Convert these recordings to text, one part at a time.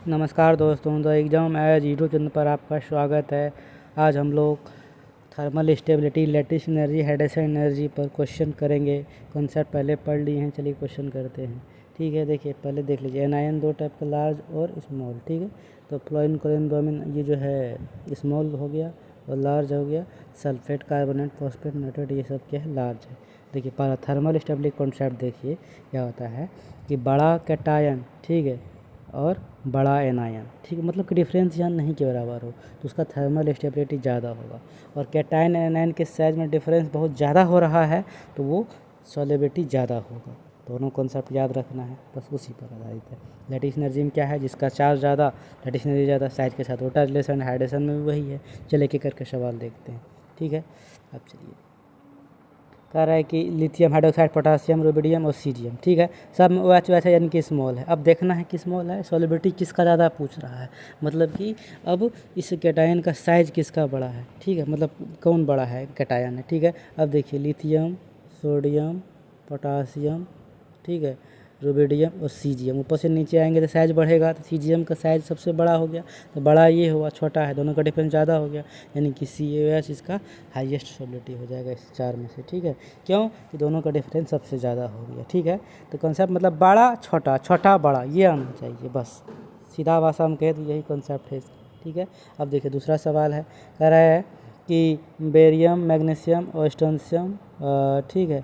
नमस्कार दोस्तों, the exam age YouTube channel पर आपका स्वागत है। आज हम लोग thermal stability, lattice energy, hydration energy पर क्वेश्चन करेंगे। कॉन्सेप्ट पहले पढ़ लिए हैं, चलिए क्वेश्चन करते हैं। ठीक है, देखिए पहले देख लीजिए। एनायन दो टाइप का, लार्ज और स्मॉल। ठीक है, तो फ्लोरीन, क्लोरीन, ब्रोमीन ये जो है स्मॉल हो गया और लार्ज हो गया। सल्फेट, कार्बोनेट, फॉस्फेट, नाइट्रेट ये सब क्या है, लार्ज है। देखिए पहला थर्मल स्टेबिलिटी कॉन्सेप्ट देखिए क्या होता है कि बड़ा कैटायन, ठीक है, और बड़ा एनायन, ठीक है, मतलब कि डिफरेंस यहाँ नहीं के बराबर हो तो उसका थर्मल स्टेबिलिटी ज़्यादा होगा। और कैटायन एनायन के साइज में डिफरेंस बहुत ज़्यादा हो रहा है तो वो सॉल्युबिलिटी ज़्यादा होगा। दोनों कॉन्सेप्ट याद रखना है, बस उसी पर आधारित है। लैटिस एनर्जी में क्या है, जिसका चार्ज ज़्यादा, लैटिस एनर्जी ज़्यादा, साइज के साथ उल्टा रिलेशन। हाइड्रेशन में भी वही है। चलिए एक करके सवाल देखते हैं। ठीक है, अब चलिए कह रहा है कि लिथियम हाइड्रोक्साइड, पोटासियम, रुबिडियम और सीजियम, ठीक है, सब में OH वैसा यानी कि स्मॉल है। अब देखना है कि स्मॉल है, सॉल्युबिलिटी किसका ज़्यादा पूछ रहा है, मतलब कि अब इस कैटायन का साइज किसका बड़ा है। ठीक है, मतलब कौन बड़ा है, कैटायन है। ठीक है, अब देखिए लिथियम, सोडियम, पोटासियम, ठीक है, रुबिडियम और सीजियम, ऊपर से नीचे आएंगे तो साइज बढ़ेगा, तो सीजियम का साइज सबसे बड़ा हो गया, तो बड़ा ये हुआ, छोटा है, दोनों का डिफरेंस ज़्यादा हो गया, यानी कि CaOH इसका हाईएस्ट सॉल्युबिलिटी हो जाएगा इस चार में से। ठीक है, क्यों कि दोनों का डिफरेंस सबसे ज़्यादा हो गया। ठीक है, तो कॉन्सेप्ट मतलब बड़ा छोटा, छोटा बड़ा, ये आना चाहिए, बस सीधा भाषा में कहे तो यही कॉन्सेप्ट है इसका। ठीक है, अब देखिए दूसरा सवाल है, कह रहा है कि बेरियम, मैग्नीशियम और स्टोनशियम, ठीक है,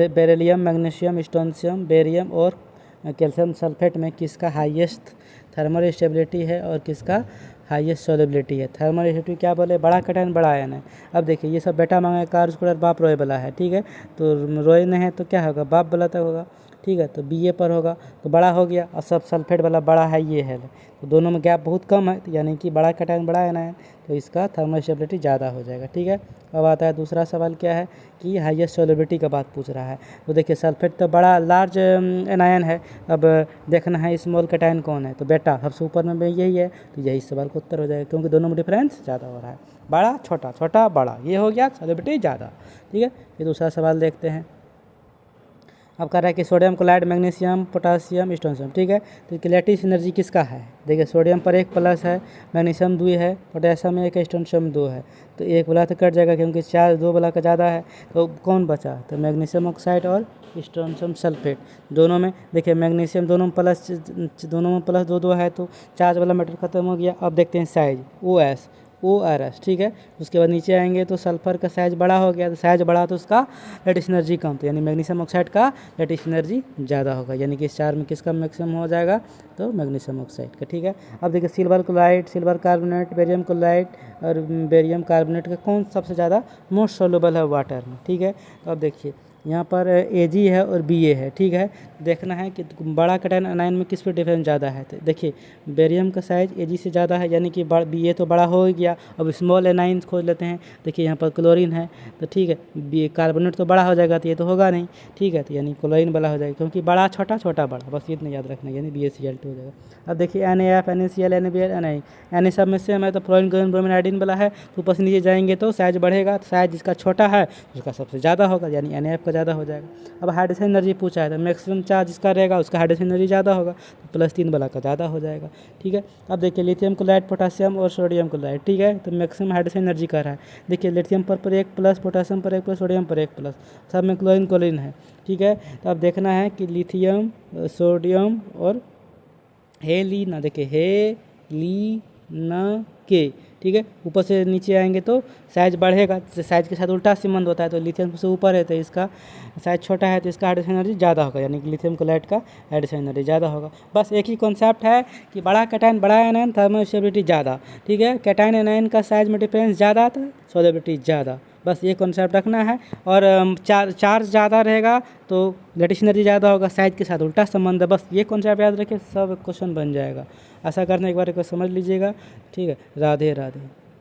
बेरिलियम, मैग्नीशियम, स्टोनशियम, बेरियम और कैल्शियम सल्फेट में किसका हाईएस्ट थर्मल स्टेबिलिटी है और किसका हाईएस्ट सॉल्युबिलिटी है। थर्मल स्टेबिलिटी क्या बोले, बड़ा कैटायन बड़ा आयन है। अब देखिए ये सब बेटा मांगा कार स्क्वायर बाप रोए वाला है। ठीक है, तो रोए नहीं है तो क्या होगा, बाप वाला तक होगा। ठीक है, तो BA पर होगा तो बड़ा हो गया, और सब सल्फेट वाला बड़ा है, ये है, तो दोनों में गैप बहुत कम है, तो यानी कि बड़ा कैटायन बड़ा आयन है, तो इसका थर्मल स्टेबिलिटी ज़्यादा हो जाएगा। ठीक है, अब आता है दूसरा सवाल, क्या है कि हाईएस्ट सॉल्युबिलिटी का बात पूछ रहा है। तो देखिए सल्फेट तो बड़ा लार्ज एनायन है, अब देखना है स्मॉल कैटायन कौन है, तो बेटा सबसे ऊपर में भी यही है, तो यही सवाल का उत्तर हो जाएगा, क्योंकि दोनों में डिफरेंस ज़्यादा हो रहा है। बड़ा छोटा, छोटा बड़ा, ये हो गया सॉल्युबिलिटी ज़्यादा। ठीक है, ये दूसरा सवाल देखते हैं। अब कह रहा है कि sodium chloride, magnesium, potassium, strontium. ठीक है, तो लैटिस एनर्जी किसका है, देखिए सोडियम पर 1 प्लस है, मैग्नीशियम 2 है, पोटासियम 1 है, स्टोनशियम 2 है, तो 1 वाला तो कट जाएगा क्योंकि चार्ज 2 वाला का ज़्यादा है, तो कौन बचा, तो मैग्नीशियम ऑक्साइड और स्टोनशियम सल्फेट। दोनों में देखिए मैग्नीशियम दोनों में प्लस 2 है, तो चार्ज वाला मैटर खत्म हो गया। अब देखते हैं साइज, ORS। ठीक है, उसके बाद नीचे आएंगे तो सल्फर का साइज बड़ा हो गया, तो साइज बड़ा तो उसका लैटिस एनर्जी कम, तो यानी मैग्नीशियम ऑक्साइड का लैटिस एनर्जी ज़्यादा होगा, यानी कि इस चार में किसका मैक्सिमम हो जाएगा, तो मैग्नीशियम ऑक्साइड का। ठीक है, अब देखिए silver chloride, silver carbonate, barium chloride और बेरियम कार्बोनेट का कौन सबसे ज़्यादा मोस्ट सोल्यूबल है वाटर में। ठीक है, तो अब देखिए यहाँ पर Ag है और BA है। ठीक है, देखना है कि बड़ा कैटायन एनायन में किस पे डिफरेंस ज़्यादा है, तो देखिए बेरियम का साइज Ag से ज़्यादा है, यानी कि BA तो बड़ा हो गया। अब स्मॉल एनायन खोज लेते हैं, देखिए यहाँ पर क्लोरीन है, तो ठीक है, बी कार्बोनेट तो बड़ा हो जाएगा, तो ये तो होगा नहीं। ठीक है, तो यानी क्लोरीन बड़ा हो जाएगा, क्योंकि बड़ा छोटा, छोटा बड़ा, बस इतना याद रखना, यानी BaCl2 हो जाएगा। अब देखिए NaF, NaCl, NaBr, Na, Na सब में सेम है, तो फ्लोरीन, क्लोरीन, ब्रोमीन, आयोडीन वाला है, तो ऊपर से नीचे जाएंगे तो साइज बढ़ेगा, तो साइज जिसका छोटा है उसका सबसे ज़्यादा होगा, यानी NaF का ज़्यादा हो जाएगा। अब हाइड्रोजन एनर्जी पूछा है, तो मैक्सिमम चार्ज जिसका रहेगा उसका हाइड्रोजन एनर्जी ज़्यादा होगा, तो +3 वाला का ज़्यादा हो जाएगा। ठीक है, अब देखिए लिथियम क्लोराइड, पोटासियम और सोडियम क्लोराइड। ठीक है, तो मैक्सिमम हाइड्रोजन एनर्जी का रहा है, देखिए लिथियम पर 1 प्लस, पोटासियम पर 1 प्लस, सोडियम पर 1 प्लस, सब में क्लोरीन क्लोरीन है। ठीक है, तो अब देखना है कि लिथियम, सोडियम और हेलिना, देखिए हेलिना के। ठीक है, ऊपर से नीचे आएंगे तो साइज बढ़ेगा, साइज के साथ उल्टा संबंध होता है, तो लिथियम से ऊपर है तो इसका साइज छोटा है, तो इसका हाइड्रोजन एनर्जी ज़्यादा होगा, यानी कि लिथियम क्लोराइड का हाइड्रोजन एनर्जी ज़्यादा होगा। बस एक ही कॉन्सेप्ट है कि बड़ा कैटायन बड़ा एनायन, थर्मल स्टेबिलिटी ज़्यादा। ठीक है, कैटायन एनायन का साइज में डिफरेंस ज़्यादा आता है, सॉल्युबिलिटी ज़्यादा, बस ये कॉन्सेप्ट रखना है। और चार्ज ज़्यादा रहेगा तो लैटिस एनर्जी ज़्यादा होगा, साइज के साथ उल्टा संबंध है, बस ये कॉन्सेप्ट याद रखिए, सब क्वेश्चन बन जाएगा। ऐसा करने एक बार को समझ लीजिएगा। ठीक है, राधे राधे।